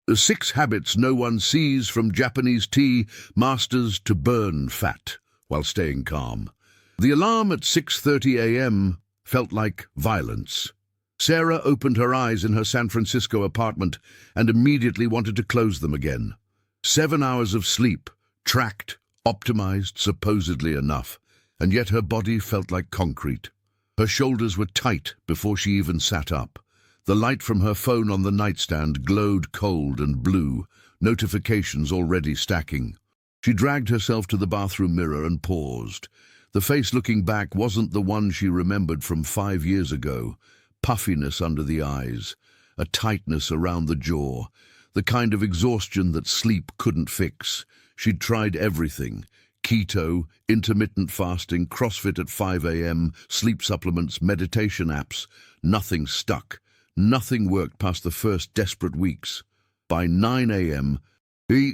The 6 habits no one sees from Japanese tea masters to burn fat while staying calm. The alarm at 6:30 a.m. felt like violence. Sarah opened her eyes in her San Francisco apartment and immediately wanted to close them again. 7 hours of sleep, tracked, optimized, supposedly enough, and yet her body felt like concrete. Her shoulders were tight before she even sat up. The light from her phone on the nightstand glowed cold and blue, notifications already stacking. She dragged herself to the bathroom mirror and paused. The face looking back wasn't the one she remembered from 5 years ago. Puffiness under the eyes, a tightness around the jaw, the kind of exhaustion that sleep couldn't fix. She'd tried everything: keto, intermittent fasting, CrossFit at 5 a.m., sleep supplements, meditation apps. Nothing stuck. Nothing worked past the first desperate weeks. By 9 a.m.,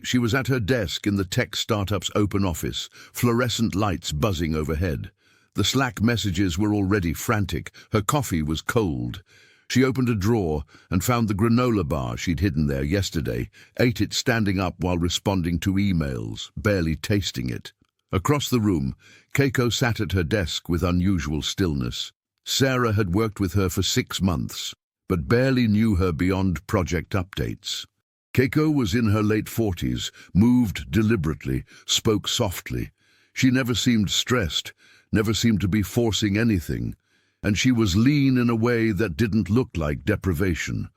she was at her desk in the tech startup's open office, fluorescent lights buzzing overhead. The Slack messages were already frantic. Her coffee was cold. She opened a drawer and found the granola bar she'd hidden there yesterday, ate it standing up while responding to emails, barely tasting it. Across the room, Keiko sat at her desk with unusual stillness. Sarah had worked with her for 6 months, but barely knew her beyond project updates. Keiko was in her late 40s, moved deliberately, spoke softly. She never seemed stressed, never seemed to be forcing anything, and she was lean in a way that didn't look like deprivation,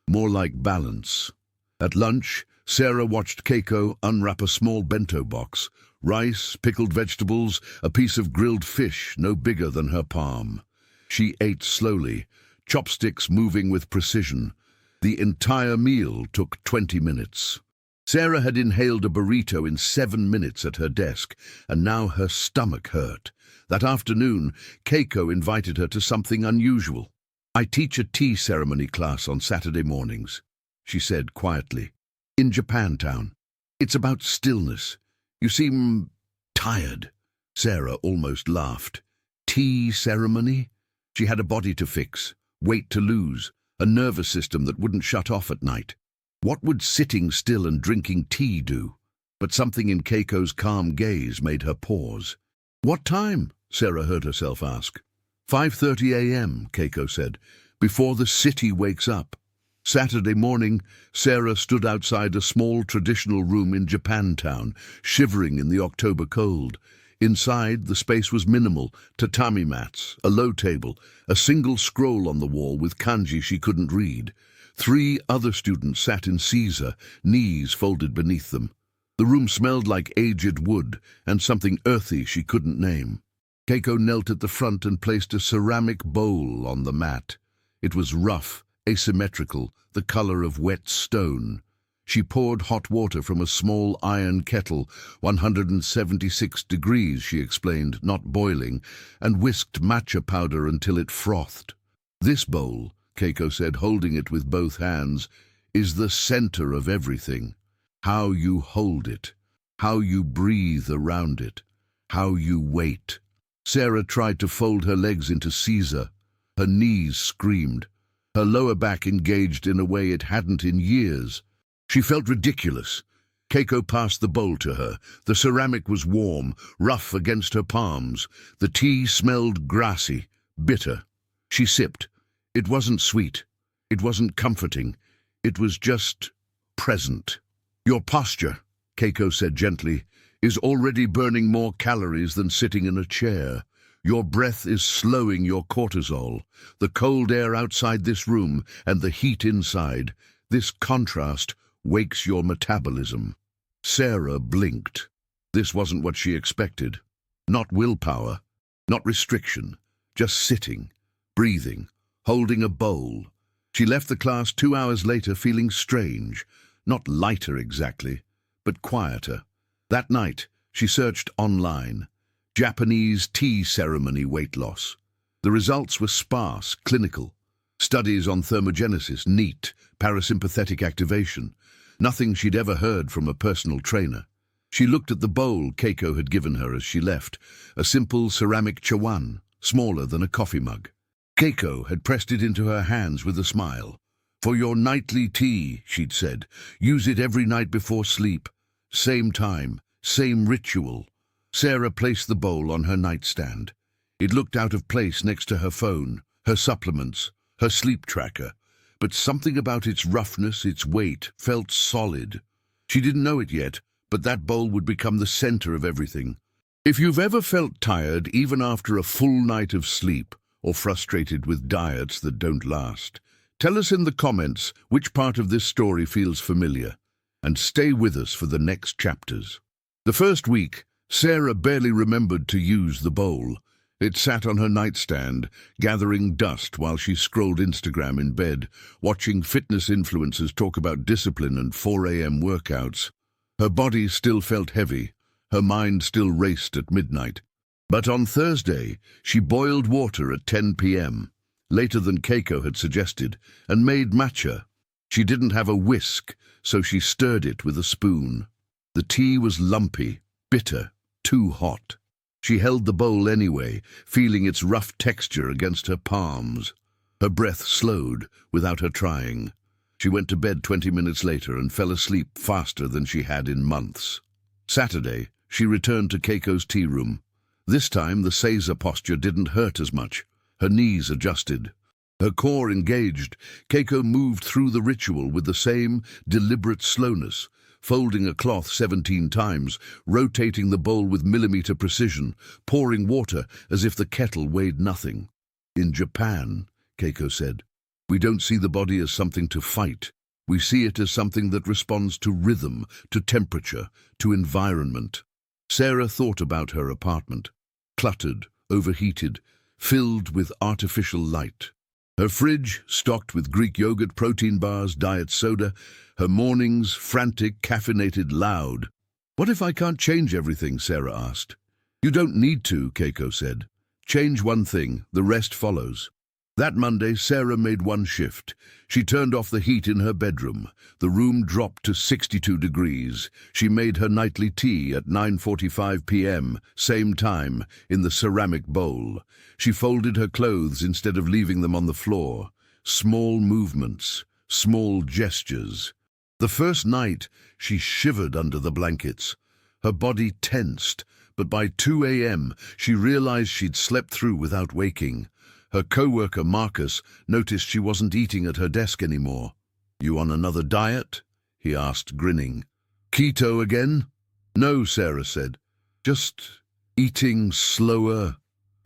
more like balance. At lunch, Sarah watched Keiko unwrap a small bento box: rice, pickled vegetables, a piece of grilled fish no bigger than her palm. She ate slowly, chopsticks moving with precision. The entire meal took 20 minutes. Sarah had inhaled a burrito in 7 minutes at her desk, and now her stomach hurt. That afternoon, Keiko invited her to something unusual. "I teach a tea ceremony class on Saturday mornings," she said quietly, "in Japantown. It's about stillness. You seem tired." Sarah almost laughed. Tea ceremony? She had a body to fix, weight to lose, a nervous system that wouldn't shut off at night. What would sitting still and drinking tea do? But something in Keiko's calm gaze made her pause. "What time?" Sarah heard herself ask. 5:30 a.m., Keiko said, "before the city wakes up." Saturday morning, Sarah stood outside a small traditional room in Japantown, shivering in the October cold. Inside, the space was minimal: tatami mats, a low table, a single scroll on the wall with kanji she couldn't read. 3 other students sat in Caesar, knees folded beneath them. The room smelled like aged wood and something earthy she couldn't name. Keiko knelt at the front and placed a ceramic bowl on the mat. It was rough, asymmetrical, the color of wet stone. She poured hot water from a small iron kettle, 176 degrees, she explained, not boiling, and whisked matcha powder until it frothed. "This bowl," Keiko said, holding it with both hands, "is the center of everything. How you hold it, how you breathe around it, how you wait." Sarah tried to fold her legs into Caesar. Her knees screamed. Her lower back engaged in a way it hadn't in years. She felt ridiculous. Keiko passed the bowl to her. The ceramic was warm, rough against her palms. The tea smelled grassy, bitter. She sipped. It wasn't sweet. It wasn't comforting. It was just present. "Your posture," Keiko said gently, "is already burning more calories than sitting in a chair. Your breath is slowing your cortisol. The cold air outside this room and the heat inside, this contrast wakes your metabolism." Sarah blinked. This wasn't what she expected. Not willpower, not restriction, just sitting, breathing, holding a bowl. She left the class 2 hours later feeling strange, not lighter exactly, but quieter. That night, she searched online. Japanese tea ceremony weight loss. The results were sparse, clinical. Studies on thermogenesis, NEAT, parasympathetic activation. Nothing she'd ever heard from a personal trainer. She looked at the bowl Keiko had given her as she left, a simple ceramic chawan, smaller than a coffee mug. Keiko had pressed it into her hands with a smile. "For your nightly tea," she'd said. "Use it every night before sleep. Same time, same ritual." Sarah placed the bowl on her nightstand. It looked out of place next to her phone, her supplements, her sleep tracker, but something about its roughness, its weight, felt solid. She didn't know it yet, but that bowl would become the center of everything. If you've ever felt tired, even after a full night of sleep, or frustrated with diets that don't last, tell us in the comments which part of this story feels familiar, and stay with us for the next chapters. The first week, Sarah barely remembered to use the bowl. It sat on her nightstand, gathering dust while she scrolled Instagram in bed, watching fitness influencers talk about discipline and 4 a.m. workouts. Her body still felt heavy, her mind still raced at midnight. But on Thursday, she boiled water at 10 p.m., later than Keiko had suggested, and made matcha. She didn't have a whisk, so she stirred it with a spoon. The tea was lumpy, bitter, too hot. She held the bowl anyway, feeling its rough texture against her palms. Her breath slowed without her trying. She went to bed 20 minutes later and fell asleep faster than she had in months. Saturday, she returned to Keiko's tea room. This time, the Seiza posture didn't hurt as much. Her knees adjusted. Her core engaged. Keiko moved through the ritual with the same deliberate slowness, folding a cloth 17 times, rotating the bowl with millimeter precision, pouring water as if the kettle weighed nothing. "In Japan," Keiko said, "we don't see the body as something to fight. We see it as something that responds to rhythm, to temperature, to environment." Sarah thought about her apartment. Cluttered, overheated, filled with artificial light. Her fridge stocked with Greek yogurt, protein bars, diet soda. Her mornings frantic, caffeinated, loud. "What if I can't change everything?" Sarah asked. "You don't need to," Keiko said. "Change one thing, the rest follows." That Monday, Sarah made one shift. She turned off the heat in her bedroom. The room dropped to 62 degrees. She made her nightly tea at 9:45 p.m., same time, in the ceramic bowl. She folded her clothes instead of leaving them on the floor. Small movements, small gestures. The first night, she shivered under the blankets. Her body tensed, but by 2 a.m., she realized she'd slept through without waking. Her co-worker, Marcus, noticed she wasn't eating at her desk anymore. "You on another diet?" he asked, grinning. "Keto again?" "No," Sarah said. "Just eating slower."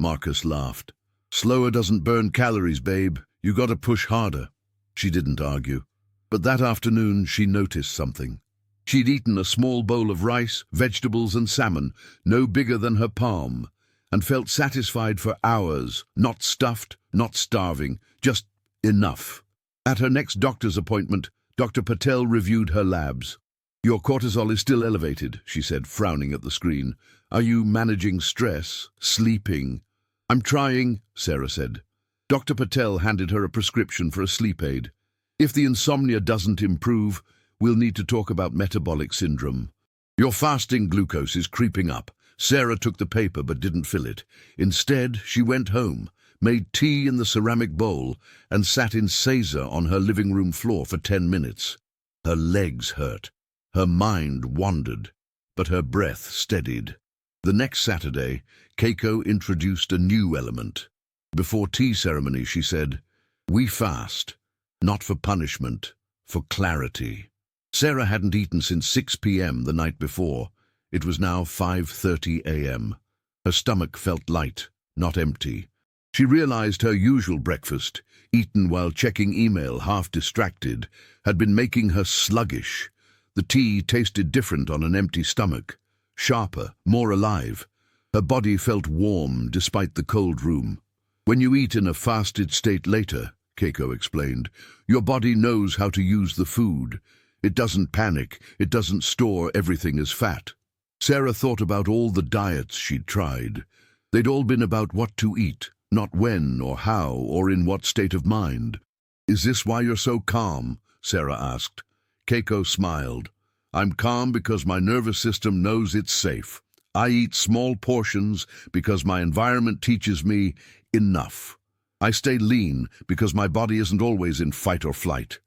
Marcus laughed. "Slower doesn't burn calories, babe. You gotta push harder." She didn't argue. But that afternoon, she noticed something. She'd eaten a small bowl of rice, vegetables and salmon, no bigger than her palm, and felt satisfied for hours, not stuffed, not starving, just enough. At her next doctor's appointment, Dr. Patel reviewed her labs. "Your cortisol is still elevated," she said, frowning at the screen. "Are you managing stress, sleeping?" "I'm trying," Sarah said. Dr. Patel handed her a prescription for a sleep aid. "If the insomnia doesn't improve, we'll need to talk about metabolic syndrome. Your fasting glucose is creeping up." Sarah took the paper but didn't fill it. Instead, she went home, made tea in the ceramic bowl, and sat in Seiza on her living room floor for 10 minutes. Her legs hurt. Her mind wandered, but her breath steadied. The next Saturday, Keiko introduced a new element. Before tea ceremony, she said, "We fast, not for punishment, for clarity." Sarah hadn't eaten since 6 p.m. the night before. It was now 5:30 a.m. Her stomach felt light, not empty. She realized her usual breakfast, eaten while checking email, half distracted, had been making her sluggish. The tea tasted different on an empty stomach, sharper, more alive. Her body felt warm despite the cold room. "When you eat in a fasted state later," Keiko explained, "your body knows how to use the food. It doesn't panic, it doesn't store everything as fat." Sarah thought about all the diets she'd tried. They'd all been about what to eat, not when or how or in what state of mind. "Is this why you're so calm?" Sarah asked. Keiko smiled. "I'm calm because my nervous system knows it's safe. I eat small portions because my environment teaches me enough. I stay lean because my body isn't always in fight or flight.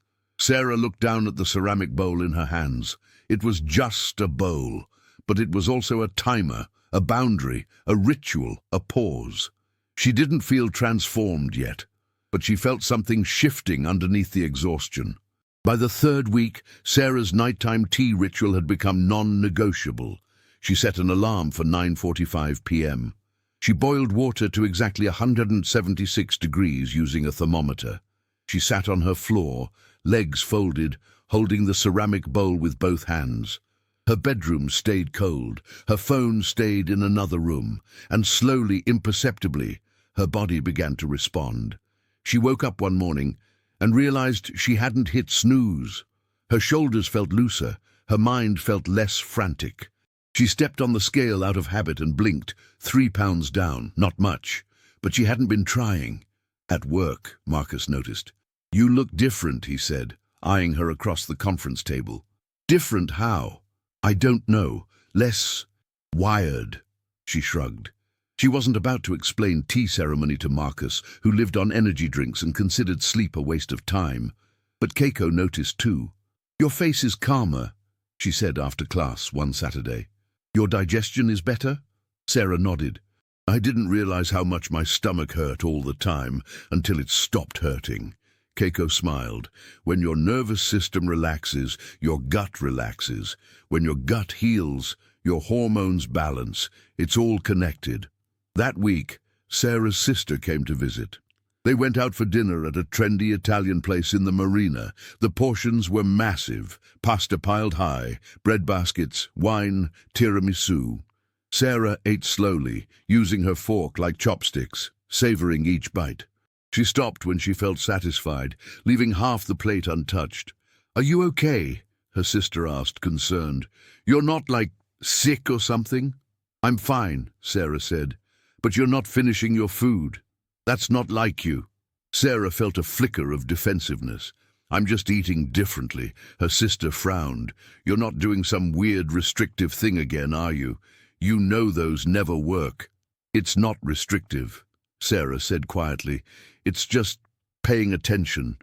Sarah looked down at the ceramic bowl in her hands. It was just a bowl, but it was also a timer, a boundary, a ritual, a pause. She didn't feel transformed yet, but she felt something shifting underneath the exhaustion. By the third week, Sarah's nighttime tea ritual had become non-negotiable. She set an alarm for 9:45 p.m. She boiled water to exactly 176 degrees using a thermometer. She sat on her floor, legs folded, holding the ceramic bowl with both hands. Her bedroom stayed cold, her phone stayed in another room, and slowly, imperceptibly, her body began to respond. She woke up one morning and realized she hadn't hit snooze. Her shoulders felt looser, her mind felt less frantic. She stepped on the scale out of habit and blinked, 3 pounds down, not much, but she hadn't been trying. At work, Marcus noticed. "You look different," he said, eyeing her across the conference table. "Different how?" "I don't know. Less wired," she shrugged. She wasn't about to explain tea ceremony to Marcus, who lived on energy drinks and considered sleep a waste of time. But Keiko noticed too. "Your face is calmer," she said after class one Saturday. "Your digestion is better?" Sarah nodded. "I didn't realize how much my stomach hurt all the time until it stopped hurting." Keiko smiled. "When your nervous system relaxes, your gut relaxes. When your gut heals, your hormones balance. It's all connected." That week, Sarah's sister came to visit. They went out for dinner at a trendy Italian place in the marina. The portions were massive, pasta piled high, bread baskets, wine, tiramisu. Sarah ate slowly, using her fork like chopsticks, savoring each bite. She stopped when she felt satisfied, leaving half the plate untouched. "Are you okay?" her sister asked, concerned. "You're not, like, sick or something?" "I'm fine," Sarah said. "But you're not finishing your food. That's not like you." Sarah felt a flicker of defensiveness. "I'm just eating differently." Her sister frowned. "You're not doing some weird restrictive thing again, are you? You know those never work." "It's not restrictive," Sarah said quietly. "It's just paying attention."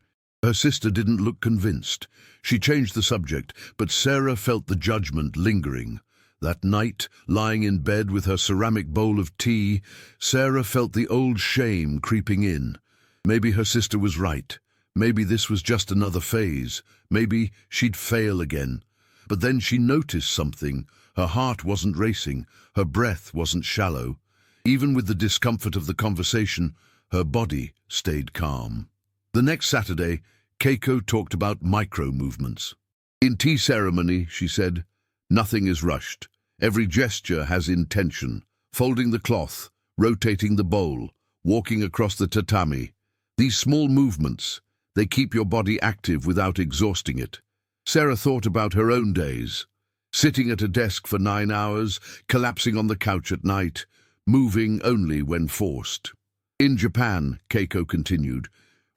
Her sister didn't look convinced. She changed the subject, but Sarah felt the judgment lingering. That night, lying in bed with her ceramic bowl of tea, Sarah felt the old shame creeping in. Maybe her sister was right. Maybe this was just another phase. Maybe she'd fail again. But then she noticed something. Her heart wasn't racing. Her breath wasn't shallow. Even with the discomfort of the conversation, her body stayed calm. The next Saturday, Keiko talked about micro-movements. "In tea ceremony," she said, "nothing is rushed. Every gesture has intention. Folding the cloth, rotating the bowl, walking across the tatami. These small movements, they keep your body active without exhausting it." Sarah thought about her own days. Sitting at a desk for 9 hours, collapsing on the couch at night, moving only when forced. "In Japan," Keiko continued,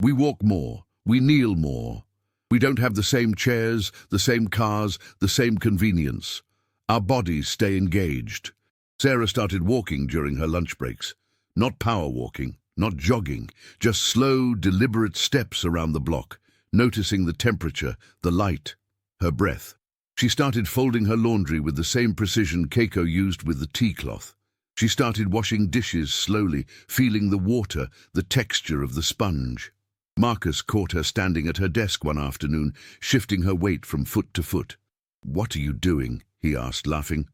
"we walk more, we kneel more. We don't have the same chairs, the same cars, the same convenience. Our bodies stay engaged." Sarah started walking during her lunch breaks. Not power walking, not jogging, just slow, deliberate steps around the block, noticing the temperature, the light, her breath. She started folding her laundry with the same precision Keiko used with the tea cloth. She started washing dishes slowly, feeling the water, the texture of the sponge. Marcus caught her standing at her desk one afternoon, shifting her weight from foot to foot. "What are you doing?" he asked, laughing.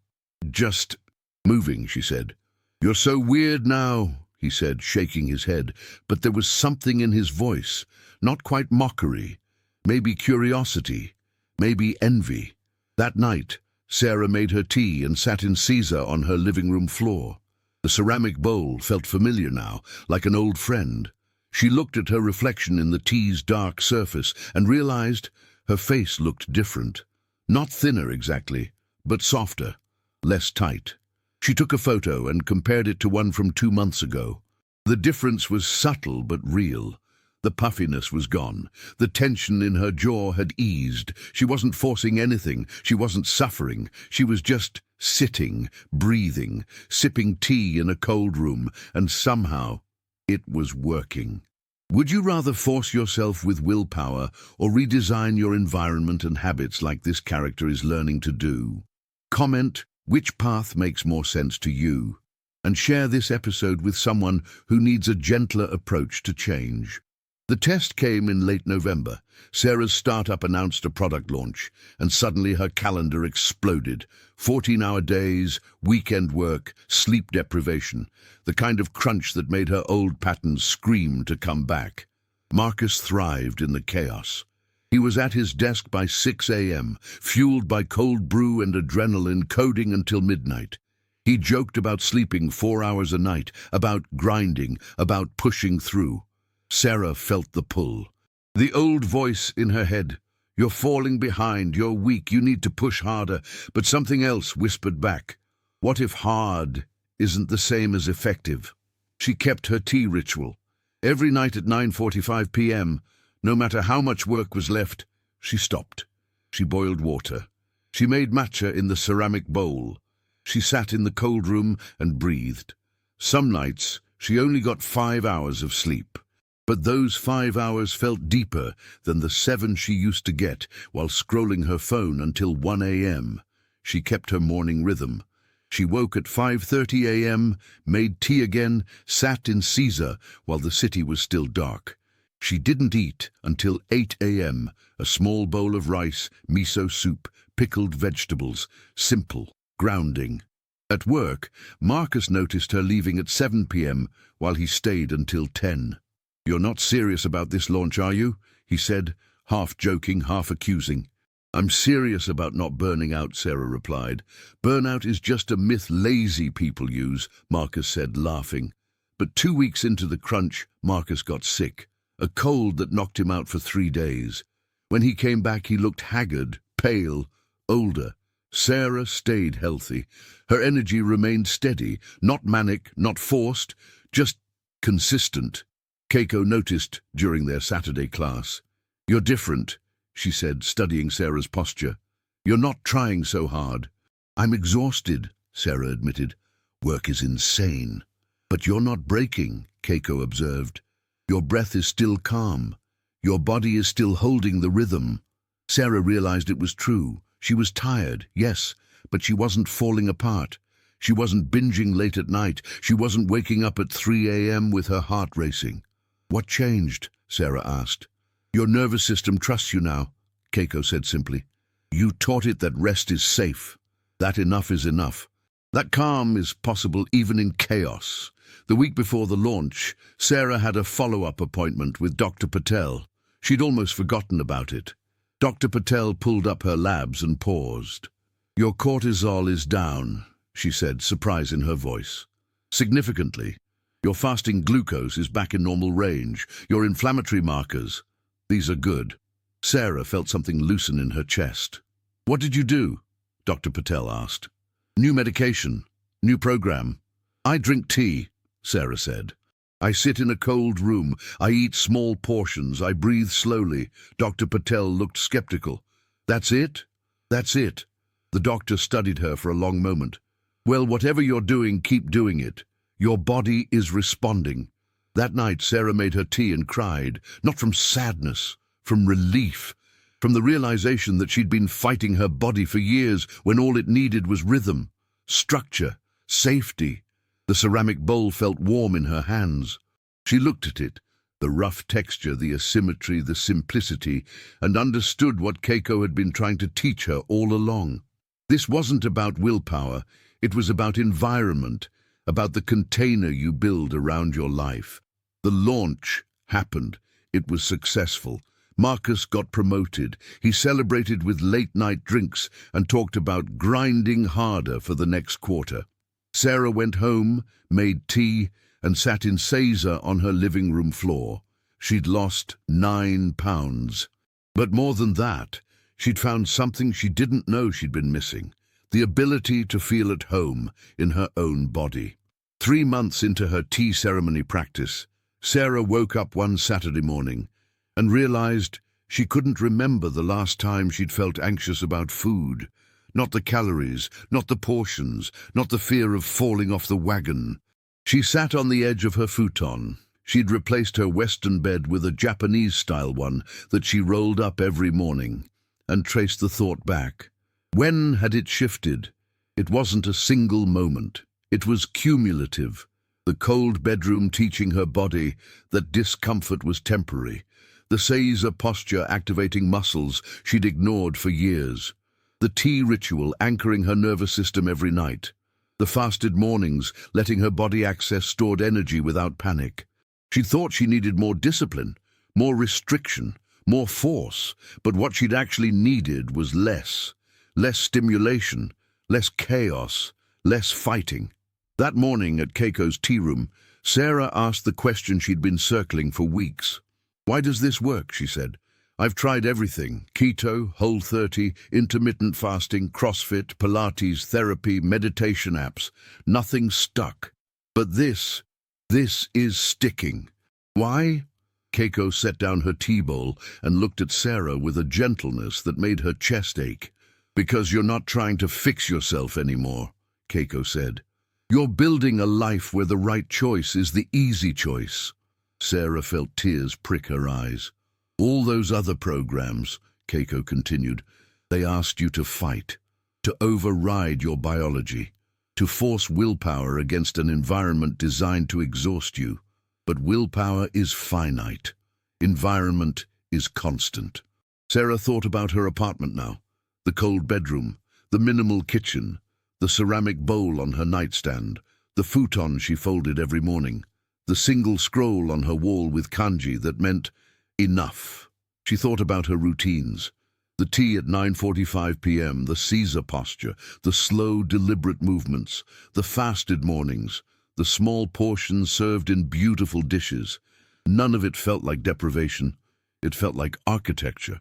"Just moving," she said. "You're so weird now," he said, shaking his head, but there was something in his voice, not quite mockery, maybe curiosity, maybe envy. That night, Sarah made her tea and sat in Caesar on her living room floor. The ceramic bowl felt familiar now, like an old friend. She looked at her reflection in the tea's dark surface and realized her face looked different. Not thinner exactly, but softer, less tight. She took a photo and compared it to one from 2 months ago. The difference was subtle but real. The puffiness was gone. The tension in her jaw had eased. She wasn't forcing anything. She wasn't suffering. She was just sitting, breathing, sipping tea in a cold room, and somehow it was working. Would you rather force yourself with willpower or redesign your environment and habits like this character is learning to do? Comment which path makes more sense to you, and share this episode with someone who needs a gentler approach to change. The test came in late November. Sarah's startup announced a product launch, and suddenly her calendar exploded. 14-hour days, weekend work, sleep deprivation, the kind of crunch that made her old patterns scream to come back. Marcus thrived in the chaos. He was at his desk by 6 a.m., fueled by cold brew and adrenaline, coding until midnight. He joked about sleeping 4 hours a night, about grinding, about pushing through. Sarah felt the pull. The old voice in her head, "You're falling behind, you're weak, you need to push harder," but something else whispered back, "What if hard isn't the same as effective?" She kept her tea ritual. Every night at 9:45 p.m., no matter how much work was left, she stopped. She boiled water. She made matcha in the ceramic bowl. She sat in the cold room and breathed. Some nights, she only got 5 hours of sleep. But those 5 hours felt deeper than the 7 she used to get while scrolling her phone until 1 a.m. She kept her morning rhythm. She woke at 5:30 a.m., made tea again, sat in Caesar while the city was still dark. She didn't eat until 8 a.m., a small bowl of rice, miso soup, pickled vegetables, simple, grounding. At work, Marcus noticed her leaving at 7 p.m. while he stayed until 10. "You're not serious about this launch, are you?" he said, half joking, half accusing. "I'm serious about not burning out," Sarah replied. "Burnout is just a myth lazy people use," Marcus said, laughing. But 2 weeks into the crunch, Marcus got sick, a cold that knocked him out for 3 days. When he came back, he looked haggard, pale, older. Sarah stayed healthy. Her energy remained steady, not manic, not forced, just consistent. Keiko noticed during their Saturday class. "You're different," she said, studying Sarah's posture. "You're not trying so hard." "I'm exhausted," Sarah admitted. "Work is insane." "But you're not breaking," Keiko observed. "Your breath is still calm. Your body is still holding the rhythm." Sarah realized it was true. She was tired, yes, but she wasn't falling apart. She wasn't binging late at night. She wasn't waking up at 3 a.m. with her heart racing. "What changed?" Sarah asked. "Your nervous system trusts you now," Keiko said simply. "You taught it that rest is safe, that enough is enough, that calm is possible even in chaos." The week before the launch, Sarah had a follow-up appointment with Dr. Patel. She'd almost forgotten about it. Dr. Patel pulled up her labs and paused. "Your cortisol is down," she said, surprise in her voice. "Significantly. Your fasting glucose is back in normal range. Your inflammatory markers, these are good." Sarah felt something loosen in her chest. "What did you do?" Dr. Patel asked. "New medication, new program." "I drink tea," Sarah said. "I sit in a cold room. I eat small portions. I breathe slowly." Dr. Patel looked skeptical. "That's it?" "That's it." The doctor studied her for a long moment. "Well, whatever you're doing, keep doing it. Your body is responding." That night, Sarah made her tea and cried, not from sadness, from relief, from the realization that she'd been fighting her body for years when all it needed was rhythm, structure, safety. The ceramic bowl felt warm in her hands. She looked at it, the rough texture, the asymmetry, the simplicity, and understood what Keiko had been trying to teach her all along. This wasn't about willpower, it was about environment, about the container you build around your life. The launch happened. It was successful. Marcus got promoted. He celebrated with late-night drinks and talked about grinding harder for the next quarter. Sarah went home, made tea, and sat in Caesar on her living room floor. She'd lost 9 pounds. But more than that, she'd found something she didn't know she'd been missing. The ability to feel at home in her own body. 3 months into her tea ceremony practice, Sarah woke up one Saturday morning and realized she couldn't remember the last time she'd felt anxious about food. Not the calories, not the portions, not the fear of falling off the wagon. She sat on the edge of her futon. She'd replaced her Western bed with a Japanese-style one that she rolled up every morning, and traced the thought back. When had it shifted? It wasn't a single moment. It was cumulative. The cold bedroom teaching her body that discomfort was temporary. The Seiza posture activating muscles she'd ignored for years. The tea ritual anchoring her nervous system every night. The fasted mornings letting her body access stored energy without panic. She thought she needed more discipline, more restriction, more force, but what she'd actually needed was less. Less stimulation, less chaos, less fighting. That morning at Keiko's tea room, Sarah asked the question she'd been circling for weeks. "Why does this work?" she said. "I've tried everything: keto, Whole30, intermittent fasting, CrossFit, Pilates, therapy, meditation apps. Nothing stuck. But this is sticking." "Why?" Keiko set down her tea bowl and looked at Sarah with a gentleness that made her chest ache. "Because you're not trying to fix yourself anymore," Keiko said. "You're building a life where the right choice is the easy choice." Sarah felt tears prick her eyes. "All those other programs," Keiko continued, "they asked you to fight, to override your biology, to force willpower against an environment designed to exhaust you. But willpower is finite. Environment is constant." Sarah thought about her apartment now. The cold bedroom, the minimal kitchen, the ceramic bowl on her nightstand, the futon she folded every morning, the single scroll on her wall with kanji that meant enough. She thought about her routines. The tea at 9:45 p.m., the Seiza posture, the slow, deliberate movements, the fasted mornings, the small portions served in beautiful dishes. None of it felt like deprivation. It felt like architecture.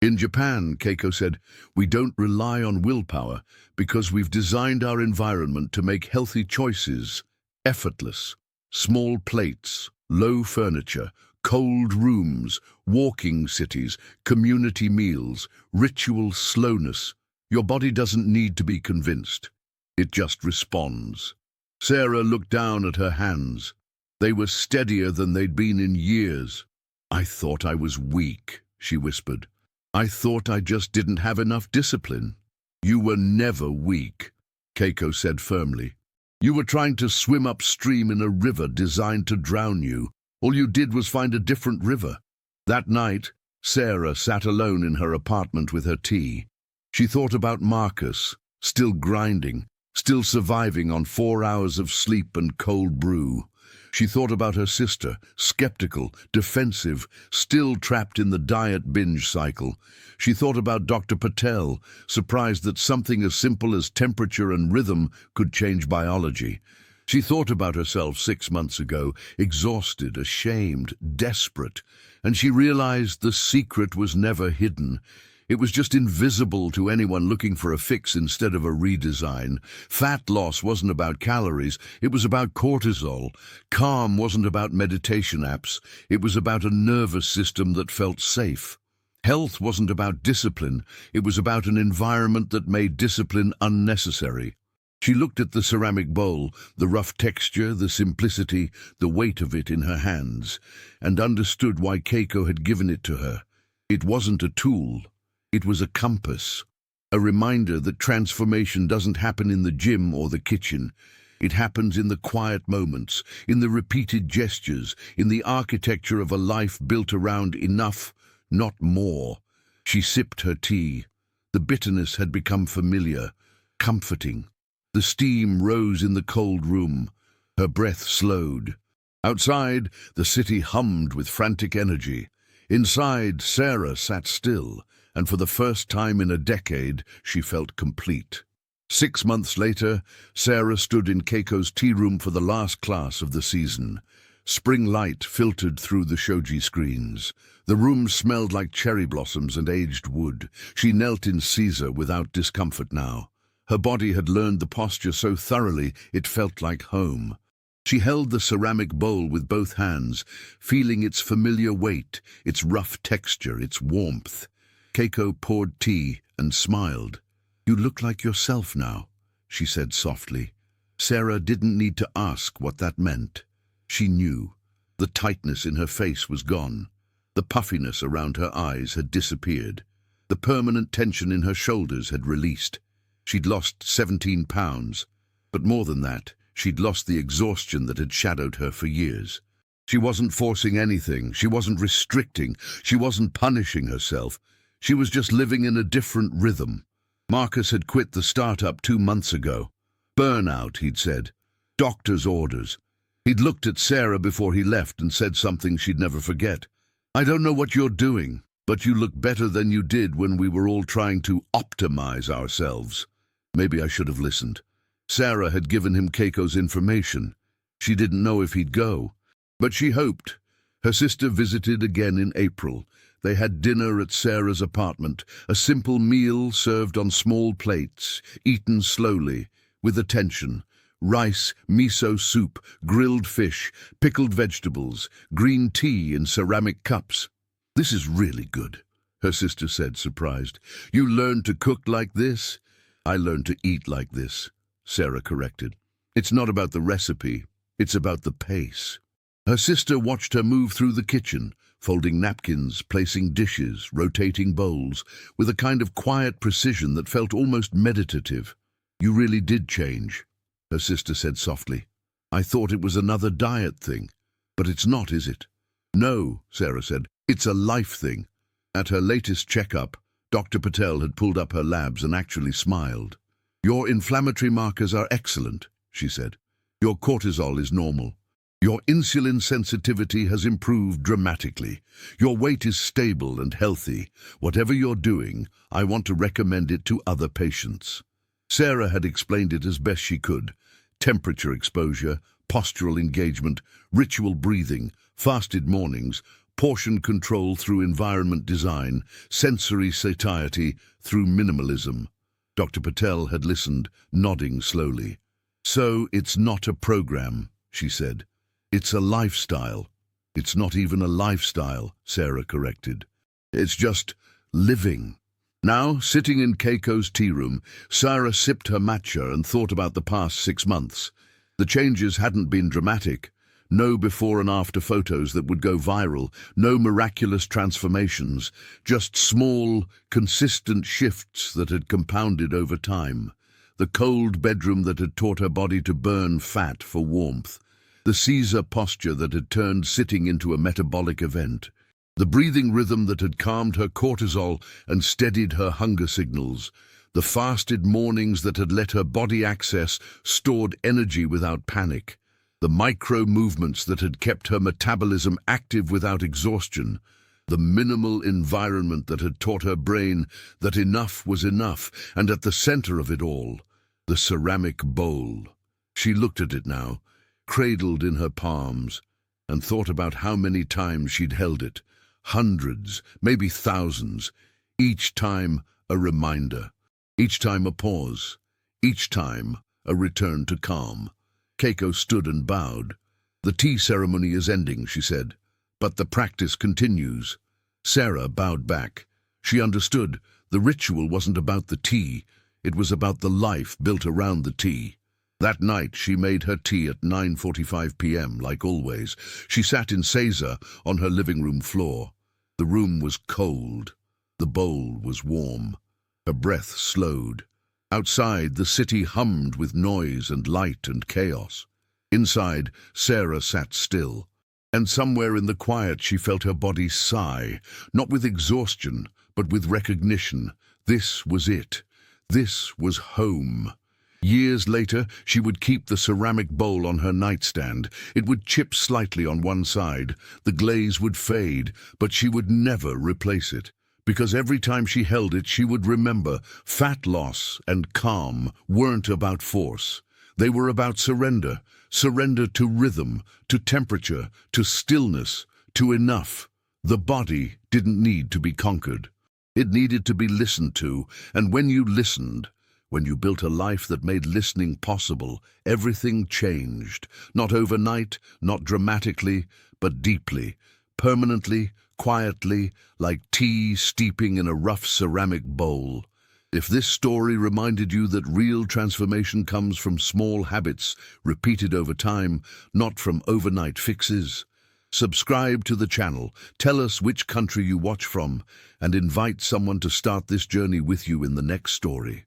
In Japan, Keiko said, "We don't rely on willpower because we've designed our environment to make healthy choices effortless. Small plates, low furniture, cold rooms, walking cities, community meals, ritual slowness. Your body doesn't need to be convinced. It just responds." Sarah looked down at her hands. They were steadier than they'd been in years. "I thought I was weak," she whispered. "I thought I just didn't have enough discipline." "You were never weak," Keiko said firmly. "You were trying to swim upstream in a river designed to drown you. All you did was find a different river." That night, Sarah sat alone in her apartment with her tea. She thought about Marcus, still grinding, still surviving on 4 hours of sleep and cold brew. She thought about her sister, skeptical, defensive, still trapped in the diet binge cycle. She thought about Dr. Patel, surprised that something as simple as temperature and rhythm could change biology. She thought about herself 6 months ago, exhausted, ashamed, desperate, and she realized the secret was never hidden. It was just invisible to anyone looking for a fix instead of a redesign. Fat loss wasn't about calories, it was about cortisol. Calm wasn't about meditation apps, it was about a nervous system that felt safe. Health wasn't about discipline, it was about an environment that made discipline unnecessary. She looked at the ceramic bowl, the rough texture, the simplicity, the weight of it in her hands, and understood why Keiko had given it to her. It wasn't a tool. It was a compass, a reminder that transformation doesn't happen in the gym or the kitchen. It happens in the quiet moments, in the repeated gestures, in the architecture of a life built around enough, not more. She sipped her tea. The bitterness had become familiar, comforting. The steam rose in the cold room. Her breath slowed. Outside, the city hummed with frantic energy. Inside, Sarah sat still, and for the first time in a decade, she felt complete. 6 months later, Sarah stood in Keiko's tea room for the last class of the season. Spring light filtered through the shoji screens. The room smelled like cherry blossoms and aged wood. She knelt in Seiza without discomfort now. Her body had learned the posture so thoroughly it felt like home. She held the ceramic bowl with both hands, feeling its familiar weight, its rough texture, its warmth. Keiko poured tea and smiled. "You look like yourself now," she said softly. Sarah didn't need to ask what that meant. She knew. The tightness in her face was gone. The puffiness around her eyes had disappeared. The permanent tension in her shoulders had released. She'd lost 17 pounds. But more than that, she'd lost the exhaustion that had shadowed her for years. She wasn't forcing anything. She wasn't restricting. She wasn't punishing herself. She was just living in a different rhythm. Marcus had quit the startup 2 months ago. Burnout, he'd said. Doctor's orders. He'd looked at Sarah before he left and said something she'd never forget. "I don't know what you're doing, but you look better than you did when we were all trying to optimize ourselves." Maybe I should have listened. Sarah had given him Keiko's information. She didn't know if he'd go, but she hoped. Her sister visited again in April. They had dinner at Sarah's apartment, a simple meal served on small plates, eaten slowly, with attention. Rice, miso soup, grilled fish, pickled vegetables, green tea in ceramic cups. "This is really good," her sister said, surprised. "You learned to cook like this?" "I learned to eat like this," Sarah corrected. "It's not about the recipe, it's about the pace." Her sister watched her move through the kitchen, folding napkins, placing dishes, rotating bowls, with a kind of quiet precision that felt almost meditative. "You really did change," her sister said softly. "I thought it was another diet thing, but it's not, is it?" "No," Sarah said, "it's a life thing." At her latest checkup, Dr. Patel had pulled up her labs and actually smiled. "Your inflammatory markers are excellent," she said. "Your cortisol is normal. Your insulin sensitivity has improved dramatically. Your weight is stable and healthy. Whatever you're doing, I want to recommend it to other patients." Sarah had explained it as best she could. Temperature exposure, postural engagement, ritual breathing, fasted mornings, portion control through environment design, sensory satiety through minimalism. Dr. Patel had listened, nodding slowly. "So it's not a program," she said. "It's a lifestyle." "It's not even a lifestyle," Sarah corrected. "It's just living." Now, sitting in Keiko's tea room, Sarah sipped her matcha and thought about the past 6 months. The changes hadn't been dramatic. No before and after photos that would go viral, no miraculous transformations, just small, consistent shifts that had compounded over time. The cold bedroom that had taught her body to burn fat for warmth. The Caesar posture that had turned sitting into a metabolic event. The breathing rhythm that had calmed her cortisol and steadied her hunger signals. The fasted mornings that had let her body access stored energy without panic. The micro movements that had kept her metabolism active without exhaustion. The minimal environment that had taught her brain that enough was enough, and at the center of it all, the ceramic bowl. She looked at it now, cradled in her palms, and thought about how many times she'd held it. Hundreds, maybe thousands. Each time a reminder. Each time a pause. Each time a return to calm. Keiko stood and bowed. "The tea ceremony is ending," she said, "but the practice continues." Sarah bowed back. She understood. The ritual wasn't about the tea. It was about the life built around the tea. That night she made her tea at 9:45 p.m., like always. She sat in Caesar on her living room floor. The room was cold. The bowl was warm. Her breath slowed. Outside, the city hummed with noise and light and chaos. Inside, Sarah sat still. And somewhere in the quiet she felt her body sigh, not with exhaustion, but with recognition. This was it. This was home. Years later, she would keep the ceramic bowl on her nightstand. It would chip slightly on one side. The glaze would fade, but she would never replace it. Because every time she held it, she would remember fat loss and calm weren't about force. They were about surrender. Surrender to rhythm, to temperature, to stillness, to enough. The body didn't need to be conquered. It needed to be listened to, and when you listened, when you built a life that made listening possible, everything changed. Not overnight, not dramatically, but deeply, permanently, quietly, like tea steeping in a rough ceramic bowl. If this story reminded you that real transformation comes from small habits repeated over time, not from overnight fixes, Subscribe to the channel, tell us which country you watch from, and invite someone to start this journey with you in the next story.